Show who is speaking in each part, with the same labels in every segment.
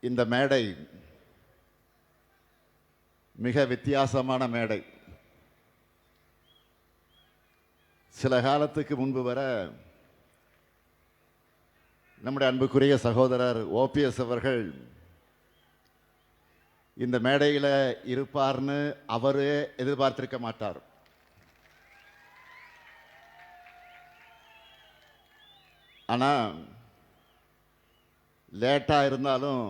Speaker 1: இந்த மேடை மிக வித்தியாசமான மேடை. சில காலத்துக்கு முன்பு வர நம்முடைய அன்புக்குரிய சகோதரர் ஓபிஎஸ் அவர்கள் இந்த மேடையில் இருப்பார்னு அவரே எதிர்பார்த்திருக்க மாட்டார். ஆனால் லேட்டாக இருந்தாலும்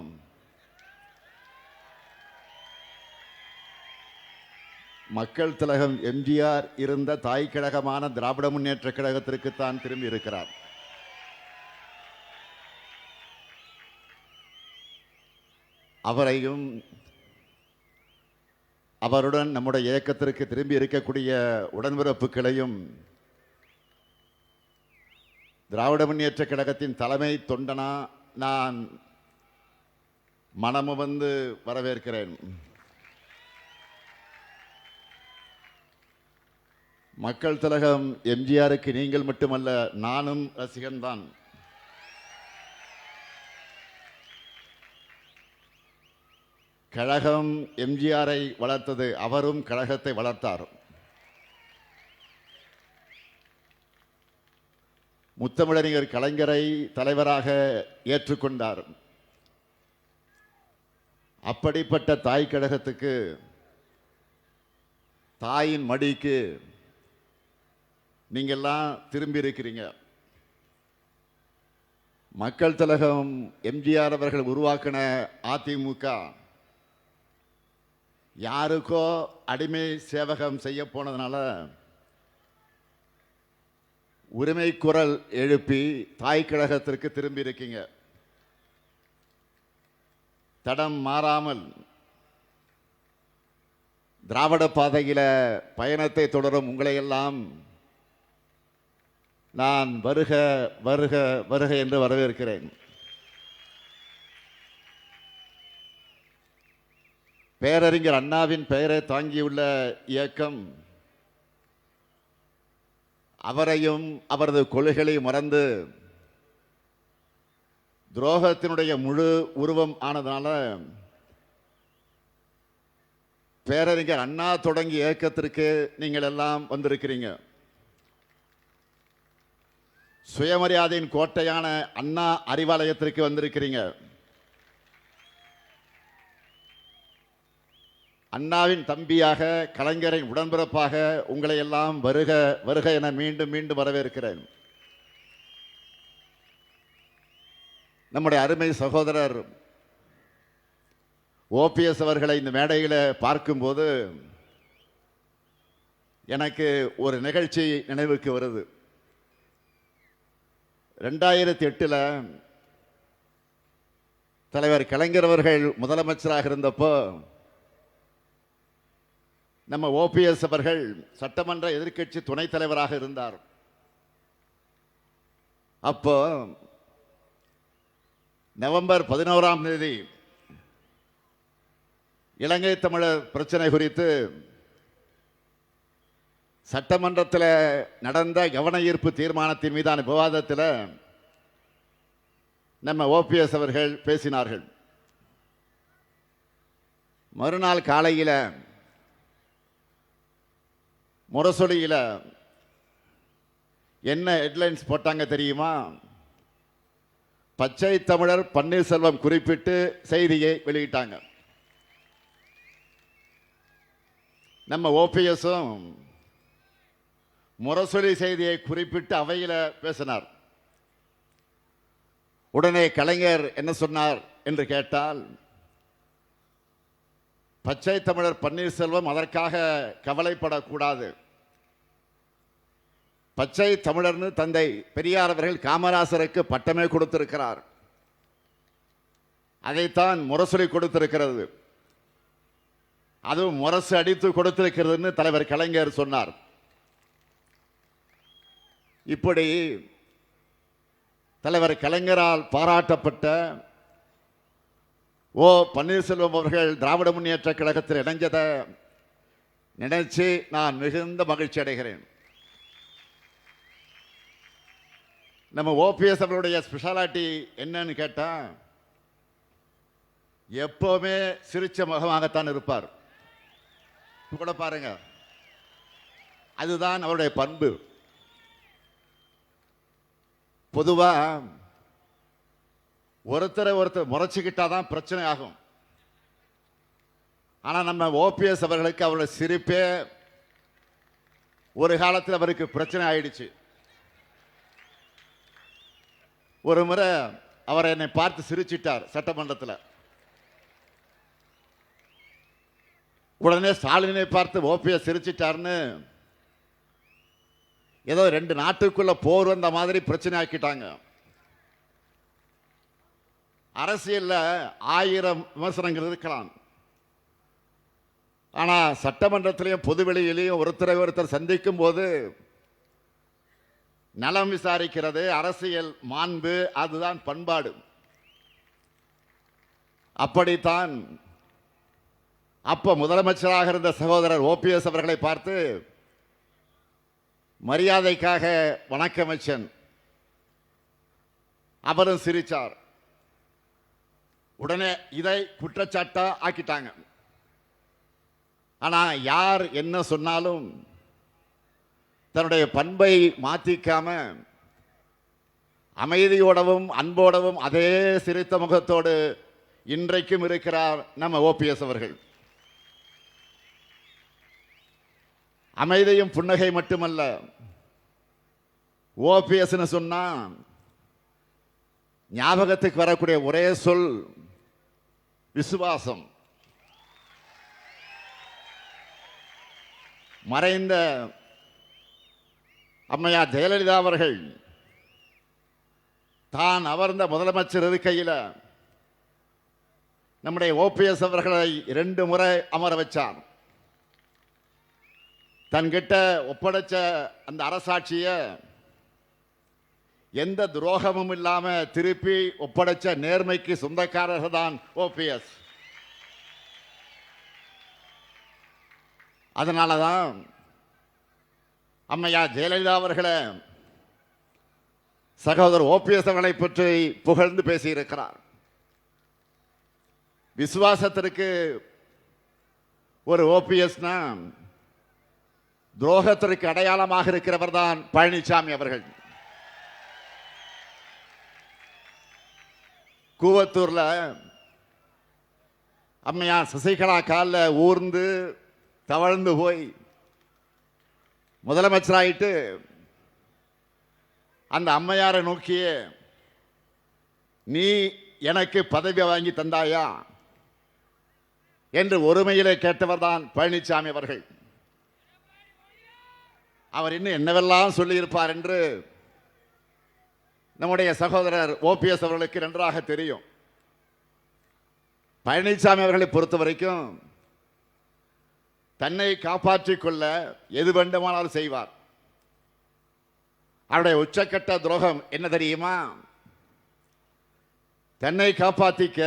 Speaker 1: மக்கள் திலகம் எம்ஜிஆர் இருந்த தாய் கழகமான திராவிட முன்னேற்ற கழகத்திற்குத்தான் திரும்பி இருக்கிறார். அவரையும் அவருடன் நம்முடைய இயக்கத்திற்கு திரும்பி இருக்கக்கூடிய உடன்பிறப்புகளையும் திராவிட முன்னேற்ற கழகத்தின் தலைமை தொண்டனா நான் மனமு வந்து வரவேற்கிறேன். மக்கள் திலகம் எம்ஜிஆருக்கு நீங்கள் மட்டுமல்ல, நானும் ரசிகன்தான். கழகம் எம்ஜிஆரை வளர்த்தது, அவரும் கழகத்தை வளர்த்தார். முத்தமிழறிஞர் கலைஞரை தலைவராக ஏற்றுக்கொண்டார். அப்படிப்பட்ட தாய் கழகத்துக்கு, தாயின் மடிக்கு நீங்கள்லாம் திரும்பி இருக்கிறீங்க. மக்கள் திலகம் எம்ஜிஆர் அவர்கள் உருவாக்கின அதிமுக யாருக்கோ அடிமை சேவகம் செய்ய போனதுனால உரிமை குரல் எழுப்பி தாய் கழகத்திற்கு திரும்பி இருக்கீங்க. தடம் மாறாமல் திராவிட பாதையில பயணத்தை தொடரும் உங்களையெல்லாம் நான் வருக வருக வருக என்று வரவேற்கிறேன். பேரறிஞர் அண்ணாவின் பெயரை தாங்கியுள்ள இயக்கம் அவரையும் அவரது கொள்கைகளை மறந்து துரோகத்தினுடைய முழு உருவம் ஆனதுனால பேரறிஞர் அண்ணா தொடங்கிய இயக்கத்திற்கு நீங்கள் எல்லாம் வந்திருக்கிறீங்க. சுயமரியாதையின் கோட்டையான அண்ணா அறிவாலயத்திற்கு வந்திருக்கிறீங்க. அண்ணாவின் தம்பியாக, கலைஞரின் உடன்பிறப்பாக உங்களை எல்லாம் வருக வருக என மீண்டும் மீண்டும் வரவேற்கிறேன். நம்முடைய அருமை சகோதரர் ஓபிஎஸ் அவர்களை இந்த மேடையில் பார்க்கும்போது எனக்கு ஒரு நிகழ்ச்சி நினைவுக்கு வருது. 2008 தலைவர் கலைஞர் அவர்கள் முதலமைச்சராக இருந்தப்போ நம்ம ஓபிஎஸ் அவர்கள் சட்டமன்ற எதிர்க்கட்சி துணைத் தலைவராக இருந்தார். அப்போ நவம்பர் 11 இலங்கை தமிழர் பிரச்சனை குறித்து சட்டமன்றத்தில் நடந்த கவன ஈர்ப்பு தீர்மானத்தின் மீதான விவாதத்தில் நம்ம ஓபிஎஸ் அவர்கள் பேசினார்கள். மறுநாள் காலையில் முரசொலியில் என்ன ஹெட்லைன்ஸ் போட்டாங்க தெரியுமா? பச்சை தமிழர் பன்னீர்செல்வம் குறிப்பிட்டு செய்தியை வெளியிட்டாங்க. நம்ம ஓபிஎஸும் முரசொலி செய்தியை குறிப்பிட்டு அவையில் பேசினார். உடனே கலைஞர் என்ன சொன்னார் என்று கேட்டால், பச்சை தமிழர் பன்னீர்செல்வம் அதற்காக கவலைப்படக்கூடாது. பச்சை தமிழர்னு தந்தை பெரியார் அவர்கள் காமராசருக்கு பட்டமே கொடுத்திருக்கிறார். அதைத்தான் முரசொலி கொடுத்திருக்கிறது. அதுவும் முரசு அடித்து கொடுத்திருக்கிறதுன்னு தலைவர் கலைஞர் சொன்னார். இப்படி தலைவர் கலைஞரால் பாராட்டப்பட்ட ஓ பன்னீர்செல்வம் அவர்கள் திராவிட முன்னேற்ற கழகத்தில் இணைஞ்சதை நினைச்சு நான் மிகுந்த மகிழ்ச்சி அடைகிறேன். நம்ம ஓபிஎஸ் அவர்களுடைய ஸ்பெஷாலிட்டி என்னன்னு கேட்டால், எப்பவுமே சிரிச்ச முகமாகத்தான் இருப்பார். கூட பாருங்க, அதுதான் அவருடைய பண்பு. பொதுவா ஒருத்தரை ஒருத்தர் முறைச்சிக்கிட்டாதான் பிரச்சனை ஆகும். ஆனா நம்ம ஓபிஎஸ் அவர்களுக்கு அவருடைய சிரிப்பே ஒரு காலத்தில் அவருக்கு பிரச்சனை ஆயிடுச்சு. ஒரு முறை அவர் என்னை பார்த்து சிரிச்சிட்டார் சட்டமன்றத்தில். உடனே ஸ்டாலினை பார்த்து ஓபிஎஸ் சிரிச்சிட்டார்னு ஏதோ 2 நாட்டுக்குள்ள போர் வந்த மாதிரி பிரச்சனை ஆக்கிட்டாங்க. அரசியல்ல 1000 விமர்சனங்கள் இருக்கலாம். ஆனா சட்டமன்றத்திலையும் பொதுவெளியிலையும் ஒருத்தர் சந்திக்கும் போது நலம் விசாரிக்கிறது அரசியல் மாண்பு, அதுதான் பண்பாடு. அப்படித்தான் அப்ப முதலமைச்சராக இருந்த சகோதரர் ஓபிஎஸ் அவர்களை பார்த்து மரியாதைக்காக வணக்கம் வச்சன். அவரும் சிரிச்சார். உடனே இதை குற்றச்சாட்டா ஆக்கிட்டாங்க. ஆனா யார் என்ன சொன்னாலும் தன்னுடைய பண்பை மாற்றிக்காம அமைதியோடவும் அன்போடவும் அதே சிரித்த முகத்தோடு இன்றைக்கும் இருக்கிறார் நம்ம ஓபிஎஸ் அவர்கள். அமைதியும் புன்னகை மட்டுமல்ல, ஓபிஎஸ் சொன்னா ஞாபகத்துக்கு வரக்கூடிய ஒரே சொல் விசுவாசம். மறைந்த அம்மையார் ஜெயலலிதா அவர்கள் தான் அமர்ந்த முதலமைச்சர் இருக்கையில் நம்முடைய ஓபிஎஸ் அவர்களை 2 முறை அமர வச்சார். தன்கிட்ட ஒப்படைச்ச அந்த அரசாட்சிய எந்த துரோகமும் இல்லாம திருப்பி ஒப்படைச்ச நேர்மைக்கு சொந்தக்காரர்கள் தான் ஓபிஎஸ். அதனாலதான் அம்மையா ஜெயலலிதா அவர்களை சகோதரர் ஓபிஎஸ் அவர்களை பற்றி புகழ்ந்து பேசியிருக்கிறார். விசுவாசத்திற்கு ஒரு ஓபிஎஸ்னா துரோகத்திற்கு அடையாளமாக இருக்கிறவர் தான் பழனிசாமி அவர்கள். கூவத்தூர்ல அம்மையார் சசிகலா காலில் ஊர்ந்து தவழ்ந்து போய் முதலமைச்சராயிட்டு அந்த அம்மையாரை நோக்கிய நீ எனக்கு பதவி வாங்கி தந்தாயா என்று ஒருமையிலே கேட்டவர் தான் பழனிசாமி அவர்கள். அவர் இன்னும் என்னவெல்லாம் சொல்லியிருப்பார் என்று நம்முடைய சகோதரர் ஓபிஎஸ் அவர்களுக்கு நன்றாக தெரியும். பழனிசாமி அவர்களை பொறுத்த வரைக்கும் தன்னை காப்பாற்றிக் கொள்ள எது வேண்டுமானாலும் செய்வார். அவருடைய உச்சக்கட்ட துரோகம் என்ன தெரியுமா? தன்னை காப்பாற்றிக்க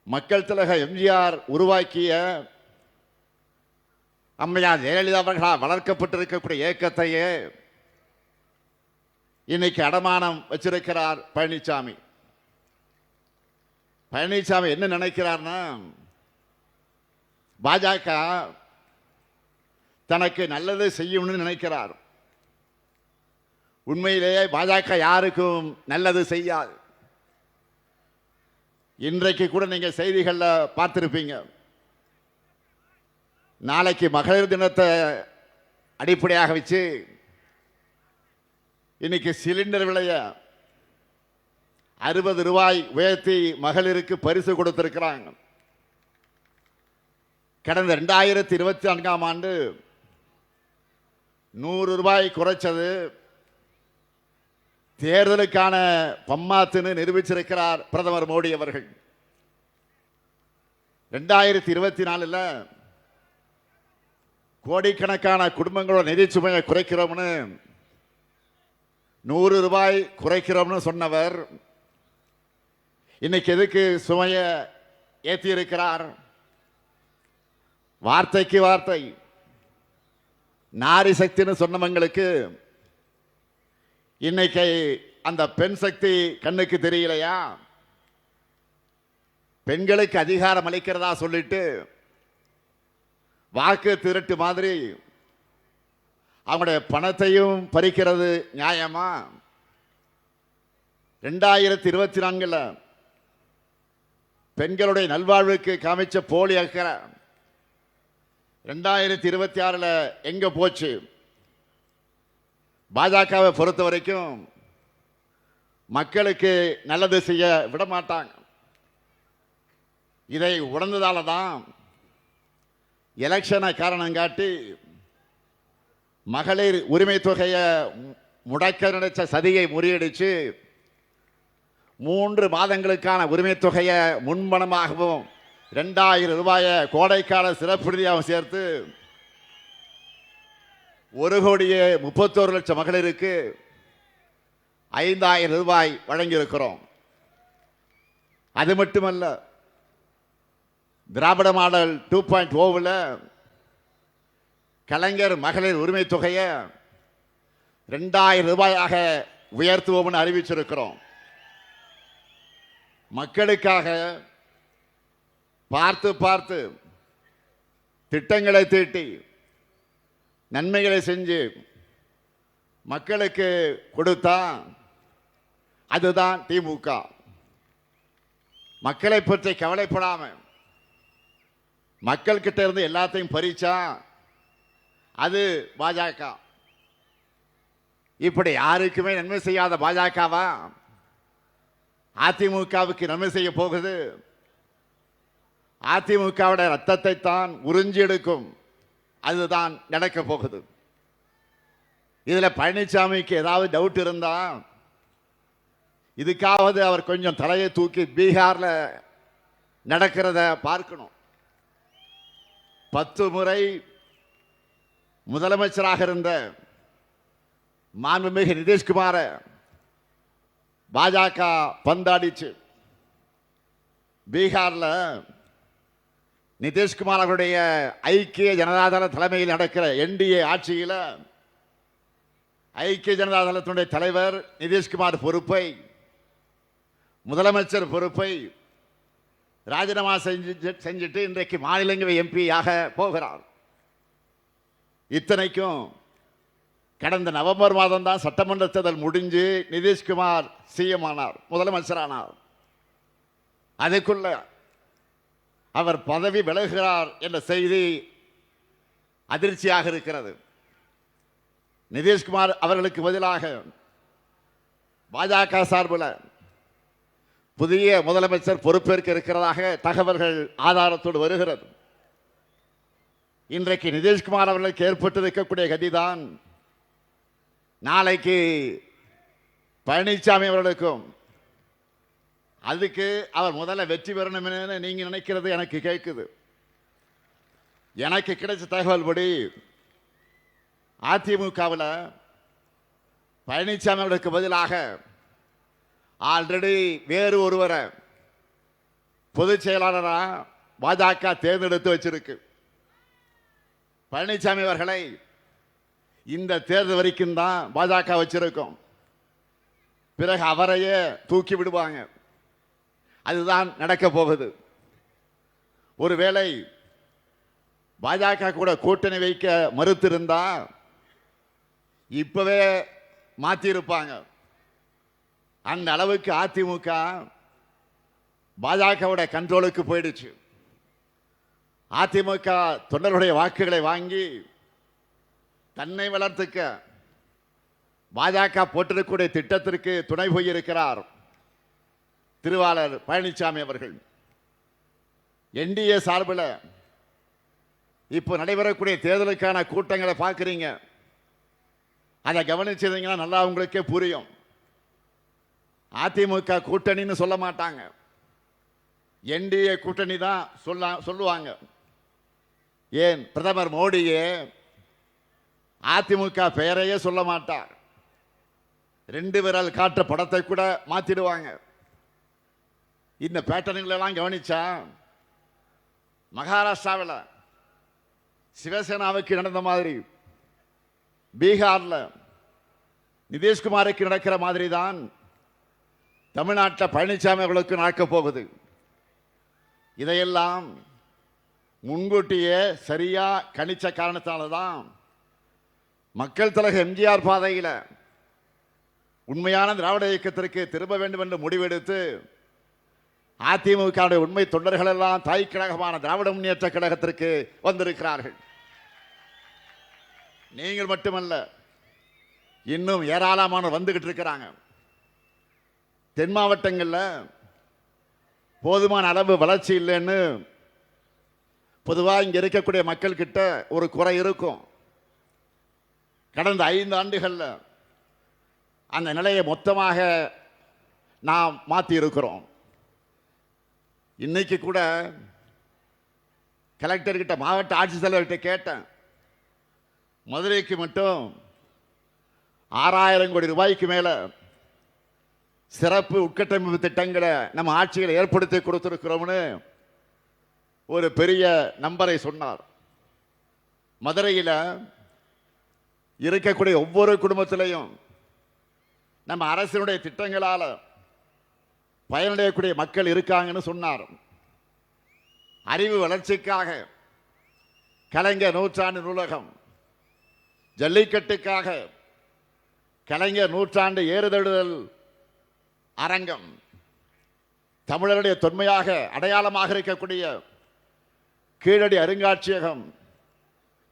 Speaker 1: மக்கள் திலக எம்ஜிஆர் உருவாக்கிய அம்மையார் ஜெயலலிதா அவர்களால் வளர்க்கப்பட்டிருக்கக்கூடிய இயக்கத்தையே இன்னைக்கு அடமானம் வச்சிருக்கிறார் பழனிசாமி. பழனிசாமி என்ன நினைக்கிறார்னா, பாஜக தனக்கு நல்லது செய்யும்னு நினைக்கிறார். உண்மையிலேயே பாஜக யாருக்கும் நல்லது செய்யாது. இன்றைக்கு கூட நீங்க செய்திகள்ல பார்த்திருப்பீங்க. நாளைக்கு மகளிர் தினத்தை அடிப்படையாக வச்சு இன்னைக்கு சிலிண்டர் விலைய 60 ரூபாய் உயர்த்தி மகளிருக்கு பரிசு கொடுத்திருக்கிறாங்க. கடந்த 2024ஆம் ஆண்டு 100 ரூபாய் குறைச்சது தேர்தலுக்கான பம்மாத்துன்னு நிரூபிச்சிருக்கிறார் பிரதமர் மோடி அவர்கள். 2024 கோடிக்கணக்கான குடும்பங்களோட நிதி சுமையை குறைக்கிறோம்னு 100 ரூபாய் குறைக்கிறோம்னு சொன்னவர் இன்னைக்கு எதுக்கு சுமையை ஏற்றி இருக்கிறார்? வார்த்தைக்கு வார்த்தை நாரி சக்தின்னு சொன்னவங்களுக்கு இன்னைக்கு அந்த பெண் சக்தி கண்ணுக்கு தெரியலையா? பெண்களுக்கு அதிகாரம் அளிக்கிறதா சொல்லிட்டு வாக்கு திரட்டு மாதிரி அவங்களுடைய பணத்தையும் பறிக்கிறது நியாயமா? 2024 பெண்களுடைய நல்வாழ்வுக்கு காமிச்ச போலி அக்கறை 2026 எங்க போச்சு? பாஜகவை பொறுத்த வரைக்கும் மக்களுக்கு நல்லது செய்ய விட மாட்டாங்க. இதை உணர்ந்ததால தான் எலெக்ஷனை காரணம் காட்டி மகளிர் உரிமை தொகையை முடக்க நினைச்ச சதியை முறியடிச்சு 3 மாதங்களுக்கான உரிமை தொகையை முன்பணமாகவும் 2000 ரூபாயை கோடைக்கால சிறப்பு நிதியாகவும் சேர்த்து 1,31,00,000 மகளிருக்கு 5,000 ரூபாய் வழங்கியிருக்கிறோம். அது மட்டுமல்ல, திராவிட மாடல் 2.0 கலைஞர் மகளிர் உரிமை தொகையை 2,000 ரூபாயாக உயர்த்துவோம்னு அறிவிச்சிருக்கிறோம். மக்களுக்காக பார்த்து பார்த்து திட்டங்களை தீட்டி நன்மைகளை செஞ்சு மக்களுக்கு கொடுத்தா அதுதான் திமுக. மக்களை பற்றி கவலைப்படாம மக்கள் கிட்ட இருந்து எல்லாத்தையும் பறிச்சா அது பாஜக. இப்படி யாருக்குமே நன்மை செய்யாத பாஜகவா அதிமுகவுக்கு நன்மை செய்ய போகுது? அதிமுகவுடைய ரத்தத்தை தான் உறிஞ்சி எடுக்கும். அதுதான் நடக்க போகுது. இதுல பழனிசாமிக்கு ஏதாவது டவுட் இருந்தா இதுக்காவது அவர் கொஞ்சம் தலையை தூக்கி பீகார்ல நடக்கிறத பார்க்கணும். 10 முறை முதலமைச்சராக இருந்த மாண்புமிகு நிதிஷ்குமார பாஜக பந்தாடிச்சு. பீகார்ல நிதிஷ்குமார் அவருடைய ஐக்கிய ஜனதாதள தலைமையில் நடக்கிற என்டிஏ ஆட்சியில் ஐக்கிய ஜனதாதளத்தினுடைய தலைவர் நிதிஷ்குமார் பொறுப்பை, முதலமைச்சர் பொறுப்பை ராஜினாமா செஞ்சுட்டு இன்றைக்கு மாநிலங்களவை எம்பியாக போகிறார். இத்தனைக்கும் கடந்த நவம்பர் மாதம் தான் சட்டமன்ற தேர்தல் முடிஞ்சு நிதிஷ்குமார் சிஎம் ஆனார், முதலமைச்சரானார். அதுக்குள்ள அவர் பதவி விலகுகிறார் என்ற செய்தி அதிர்ச்சியாக இருக்கிறது. நிதிஷ்குமார் அவர்களுக்கு பதிலாக பாஜக சார்பில் புதிய முதலமைச்சர் பொறுப்பேற்க இருக்கிறதாக தகவல்கள் ஆதாரத்தோடு வருகிறது. இன்றைக்கு நிதிஷ்குமார் அவர்களுக்கு ஏற்பட்டிருக்கக்கூடிய கதிதான் நாளைக்கு பழனிசாமி அவர்களுக்கும். அதுக்கு அவர் முதல்ல வெற்றி பெறணும்னு நீங்க நினைக்கிறது எனக்கு கேட்குது. எனக்கு கிடைச்ச தகவல் படி அதிமுகவில் பழனிசாமி அவர்களுக்கு பதிலாக ஆல்ரெடி வேறு ஒருவரை பொதுச் செயலாளராக பாஜக தேர்ந்தெடுத்து வச்சிருக்கு. பழனிசாமி அவர்களை இந்த தேர்தல் வரைக்கும் தான் பாஜக வச்சிருக்கும். பிறகு அவரையே தூக்கி விடுவாங்க. அதுதான் நடக்க போகுது. ஒருவேளை பாஜக கூட கூட்டணி வைக்க மறுத்திருந்தா இப்பவே மாற்றியிருப்பாங்க. அந்த அளவுக்கு அதிமுக பாஜகவுடைய கண்ட்ரோலுக்கு போயிடுச்சு. அதிமுக தொண்டர்களுடைய வாக்குகளை வாங்கி தன்னை வளர்த்துக்க பாஜக போட்டிருக்கக்கூடிய திட்டத்திற்கு துணை போயிருக்கிறார் திருவாளர் பழனிசாமி அவர்கள். என்டிஏ சார்பில் இப்போ நடைபெறக்கூடிய தேர்தலுக்கான கூட்டங்களை பார்க்குறீங்க. அதை கவனிச்சிருந்தீங்கன்னா நல்லா உங்களுக்கே புரியும். அதிமுக கூட்டணின்னு சொல்ல மாட்டாங்க, என்டிஏ கூட்டணி தான் சொல்லுவாங்க. ஏன் பிரதமர் மோடியே அதிமுக பெயரையே சொல்ல மாட்டார். 2 விரல் காட்ட படத்தை கூட மாத்திடுவாங்க. இந்த பேட்டர்ன்களெல்லாம் கவனிச்சா மகாராஷ்டிராவில் சிவசேனாவுக்கு நடந்த மாதிரி பீகார்ல நிதிஷ்குமாருக்கு நடக்கிற மாதிரி தான் தமிழ்நாட்டில் பழனிசாமி அவர்களுக்கு நடக்க போகுது. இதையெல்லாம் முன்கூட்டியே சரியா கணிச்ச காரணத்தால தான் மக்கள் தலைவர் எம்ஜிஆர் பாதையில் உண்மையான திராவிட இயக்கத்திற்கு திரும்ப வேண்டும் என்று முடிவெடுத்து அதிமுக உண்மை தொண்டர்கள் எல்லாம் தாய் கழகமான திராவிட முன்னேற்ற கழகத்திற்கு வந்திருக்கிறார்கள். நீங்கள் மட்டுமல்ல, இன்னும் ஏராளமானோர் வந்துகிட்டு இருக்கிறாங்க. தென் மாவட்டங்களில் போதுமான அளவு வளர்ச்சி இல்லைன்னு பொதுவாக இங்கே இருக்கக்கூடிய மக்கள் கிட்ட ஒரு குறை இருக்கும். கடந்த 5 ஆண்டுகளில் அந்த நிலையை மொத்தமாக நாம் மாற்றி இருக்கிறோம். இன்னைக்கு கூட கலெக்டர்கிட்ட, மாவட்ட ஆட்சித்தலைவர்கிட்ட கேட்டேன். மதுரைக்கு மட்டும் 6000 கோடி ரூபாய்க்கு மேலே சிறப்பு உட்கட்டமைப்பு திட்டங்களை நம்ம ஆட்சியில் ஏற்படுத்தி கொடுத்திருக்கிறோம்னு ஒரு பெரிய நம்பரை சொன்னார். மதுரையில் இருக்கக்கூடிய ஒவ்வொரு குடும்பத்திலையும் நம்ம அரசினுடைய திட்டங்களால் பயனடையக்கூடிய மக்கள் இருக்காங்கன்னு சொன்னார். அறிவு வளர்ச்சிக்காக கலைஞர் நூற்றாண்டு நூலகம், ஜல்லிக்கட்டுக்காக கலைஞர் நூற்றாண்டு ஏறுதழுதல் அரங்கம், தமிழருடைய தொன்மையாக அடையாளமாக இருக்கக்கூடிய கீழடி அருங்காட்சியகம்,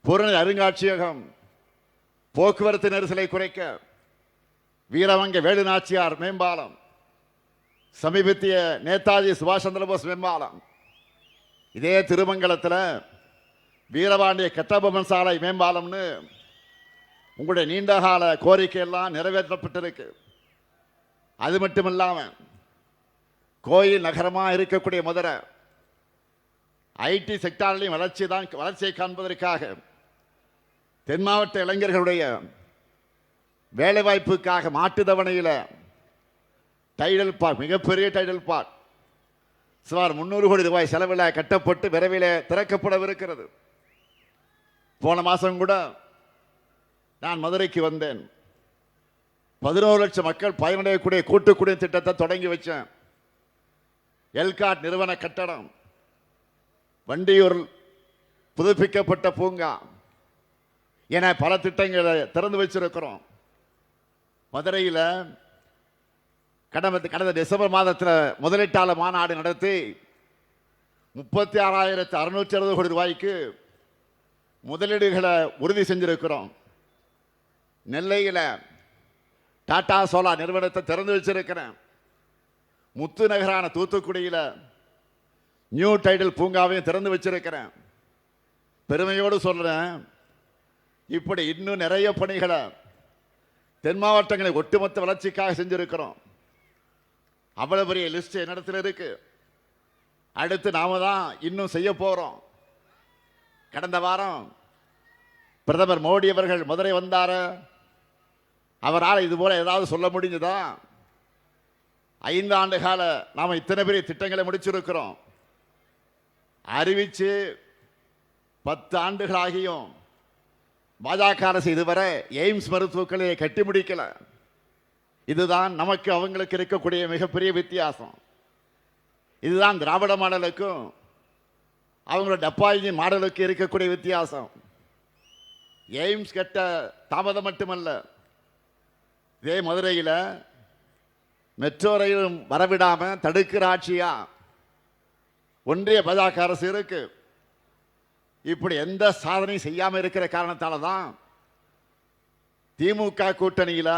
Speaker 1: புறநகர் அருங்காட்சியகம், போக்குவரத்து நெரிசலை குறைக்க வீரவங்க வேலு நாச்சியார் மேம்பாலம், சமீபத்திய நேதாஜி சுபாஷ் சந்திரபோஸ் மேம்பாலம், இதே திருமங்கலத்தில் வீரபாண்டிய கட்டபொம்மன் சாலை மேம்பாலம்னு உங்களுடைய நீண்டகால கோரிக்கையெல்லாம் நிறைவேற்றப்பட்டிருக்கு. அது மட்டும் இல்லாமல் கோயில் நகரமாக இருக்கக்கூடிய மதுரை ஐடி செக்டாரிலையும் வளர்ச்சியை காண்பதற்காக தென் மாவட்ட இளைஞர்களுடைய வேலைவாய்ப்புக்காக மாட்டுத்தவணையில் டைடல் பார்க், மிகப்பெரிய டைடல் பார்க் சுமார் 300 கோடி ரூபாய் செலவில் கட்டப்பட்டு விரைவில் திறக்கப்படவிருக்கிறது. போன மாதம் கூட நான் மதுரைக்கு வந்தேன். 11 லட்சம் மக்கள் பயனடையக்கூடிய கூட்டு குடிநீர் திட்டத்தை தொடங்கி வச்சேன். எல்காட் நிறுவன கட்டடம், வண்டியூர் புதுப்பிக்கப்பட்ட பூங்கா என பல திட்டங்களை திறந்து வச்சிருக்கிறோம். மதுரையில் கடந்த டிசம்பர் மாதத்தில் முதலீட்டாளர் மாநாடு நடத்தி 36,660 கோடி ரூபாய்க்கு முதலீடுகளை உறுதி செஞ்சிருக்கிறோம். நெல்லையில் டாடா சோலார் நிறுவனத்தை திறந்து வச்சிருக்கிறேன். முத்து நகரான தூத்துக்குடியில் நியூ டைடல் பூங்காவையும் திறந்து வச்சிருக்கிறேன். பெருமையோடு சொல்றேன், இப்படி இன்னும் நிறைய பணிகளை தென் மாவட்டங்களை ஒட்டுமொத்த வளர்ச்சிக்காக செஞ்சிருக்கிறோம். அவ்வளவு பெரிய லிஸ்ட் என்னிடத்தில் இருக்கு. அடுத்து நாம தான் இன்னும் செய்ய போறோம். கடந்த வாரம் பிரதமர் மோடி அவர்கள் மதுரை வந்தார, அவரால் இது போல ஏதாவது சொல்ல முடிஞ்சதா? 5 ஆண்டு கால நாம இத்தனை பெரிய திட்டங்களை முடிச்சிருக்கிறோம். அறிவிச்சு 10 ஆண்டுகளாகியும் பாஜக அரசு இதுவரை எய்ம்ஸ் மருத்துவக் கல்லூரியை கட்டி முடிக்கல. இதுதான் நமக்கு அவங்களுக்கு இருக்கக்கூடிய மிகப்பெரிய வித்தியாசம். இதுதான் திராவிட மாடலுக்கும் அவங்களோட டப்பாயினி மாடலுக்கு இருக்கக்கூடிய வித்தியாசம். எய்ம்ஸ் கட்ட தாமதம் மட்டுமல்ல, இதே மதுரையில் மெட்ரோ ரயிலும் வரவிடாம தடுக்கிற ஆட்சியா ஒன்றிய பாஜக அரசு இருக்கு. இப்படி எந்த சாதனையும் செய்யாம இருக்கிற காரணத்தால தான் திமுக கூட்டணியில்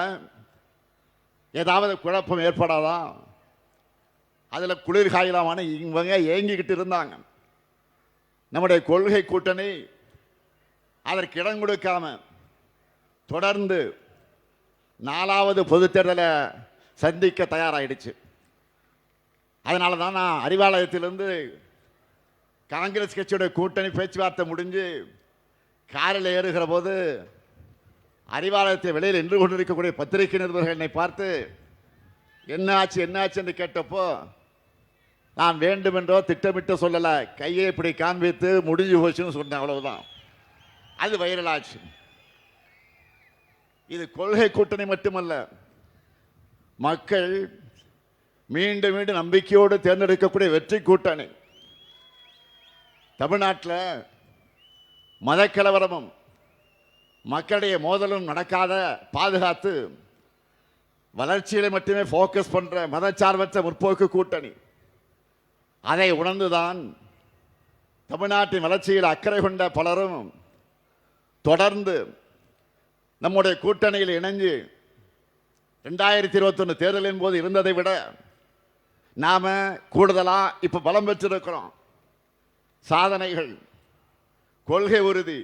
Speaker 1: ஏதாவது குழப்பம் ஏற்படாதா, அதில் குளிர் காயலாமான இவங்க ஏங்கிக்கிட்டு இருந்தாங்க. நம்முடைய கொள்கை கூட்டணி அதற்கு இடம் கொடுக்காம தொடர்ந்து 4வது பொதுத் தேர்தலை சந்திக்க தயாராகிடுச்சு. அதனால தான் நான் அறிவாலயத்திலிருந்து காங்கிரஸ் கட்சியோட கூட்டணி பேச்சுவார்த்தை முடிஞ்சு காரில் ஏறுகிற போது அறிவாலயத்தை வெளியில் நின்று கொண்டிருக்கக்கூடிய பத்திரிகை நிருபர்கள் என்னை பார்த்து என்னாச்சு என்று கேட்டப்போ, நான் வேண்டுமென்றோ திட்டமிட்டு சொல்லலை, கையை இப்படி காண்பித்து முடிஞ்சு போச்சுன்னு சொன்னேன். அவ்வளவுதான். அது வைரலாச்சு. இது கொள்கை கூட்டணி மட்டுமல்ல, மக்கள் மீண்டும் மீண்டும் நம்பிக்கையோடு தேர்ந்தெடுக்கக்கூடிய வெற்றி கூட்டணி. தமிழ்நாட்டில் மதக்கலவரமும் மக்களுடைய மோதலும் நடக்காத பாதுகாத்து வளர்ச்சியில மட்டுமே ஃபோக்கஸ் பண்ற மதச்சார்பற்ற முற்போக்கு கூட்டணி. அதை உணர்ந்துதான் தமிழ்நாட்டின் வளர்ச்சியில் அக்கறை கொண்ட பலரும் தொடர்ந்து நம்முடைய கூட்டணியில் இணைஞ்சு 2021 தேர்தலின் போது இருந்ததை விட நாம கூடுதலா இப்ப பலம் பெற்றிருக்கிறோம். சாதனைகள், கொள்கை உறுதி,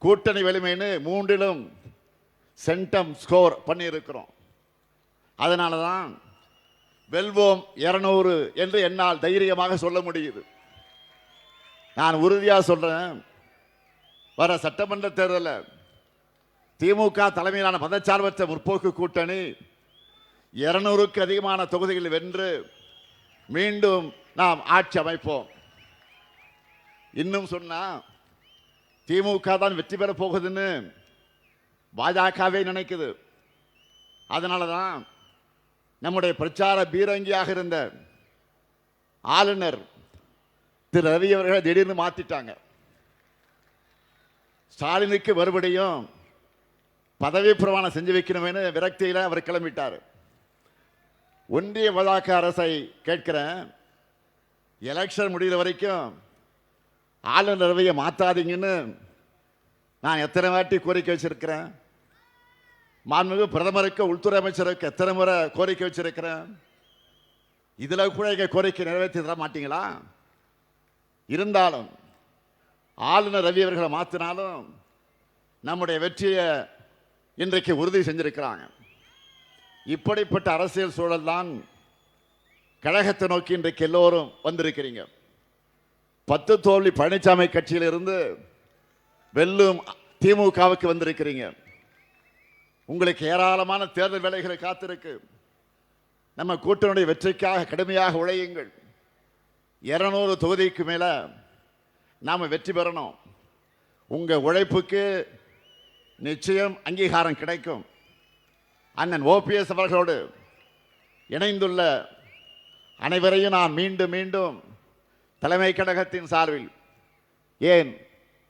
Speaker 1: கூட்டணி வலிமைன்னு மூன்றிலும் சென்டம் ஸ்கோர் பண்ணியிருக்கிறோம். அதனால தான் வெல்வோம் 200 என்று என்னால் தைரியமாக சொல்ல முடியுது. நான் உறுதியாக சொல்றேன், வர சட்டமன்ற தேர்தலில் திமுக தலைமையிலான மதச்சார்பற்ற முற்போக்கு கூட்டணி 200க்கு அதிகமான தொகுதிகளில் வென்று மீண்டும் நாம் ஆட்சி அமைப்போம். இன்னும் சொன்னா திமுக தான் வெற்றி பெற போகுதுன்னு பாஜகவே நினைக்குது. அதனால தான் நம்முடைய பிரச்சார பீரங்கியாக இருந்த ஆளுநர் திரு ரவி அவர்களை திடீர்னு மாத்திட்டாங்க. ஸ்டாலினுக்கு மறுபடியும் பதவி பிரமாணம் செஞ்சு வைக்கணும்னு விரக்தியில் அவர் கிளம்பிட்டார். ஒன்றிய பாஜக அரசை கேட்கிறேன், எலெக்ஷன் முடிகிற வரைக்கும் ஆளுநர் ரவியை மாற்றாதீங்கன்னு நான் எத்தனை வாட்டி கோரிக்கை வச்சிருக்கிறேன். மாண்புமிகு பிரதமருக்கு, உள்துறை அமைச்சருக்கு எத்தனை முறை கோரிக்கை வச்சிருக்கிறேன். இதில் கூட எங்கள் கோரிக்கை நிறைவேற்றி தர மாட்டீங்களா? இருந்தாலும் ஆளுநர் ரவி அவர்களை மாற்றினாலும் நம்முடைய வெற்றியை இன்றைக்கு உறுதி செஞ்சிருக்கிறாங்க. இப்படிப்பட்ட அரசியல் சூழல் தான் கழகத்தை நோக்கி இன்றைக்கு எல்லோரும் வந்திருக்கிறீங்க. 10 தோல்வி பழனிசாமி கட்சியிலிருந்து வெல்லும் திமுகவுக்கு வந்திருக்கிறீங்க. உங்களுக்கு ஏராளமான தேர்தல் வேலைகளை காத்திருக்கு. நம்ம கூட்டணியுடைய வெற்றிக்காக கடுமையாக உழையுங்கள். 200 தொகுதிக்கு மேல நாம வெற்றி பெறணும். உங்க உழைப்புக்கு நிச்சயம் அங்கீகாரம் கிடைக்கும். அண்ணன் ஓபிஎஸ் அவர்களோடு இணைந்துள்ள அனைவரையும் நான் மீண்டும் மீண்டும் தலைமை கழகத்தின் சார்பில், ஏன்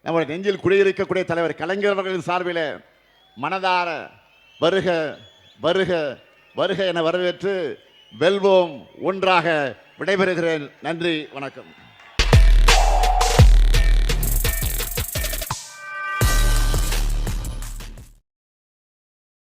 Speaker 1: நம்முடைய நெஞ்சில் குடியிருக்கக்கூடிய தலைவர் கலைஞர் அவர்களின் சார்பில் மனதார வருக வருக வருக என வரவேற்று வெல்வோம் ஒன்றாக விடைபெறுகிறேன். நன்றி, வணக்கம்.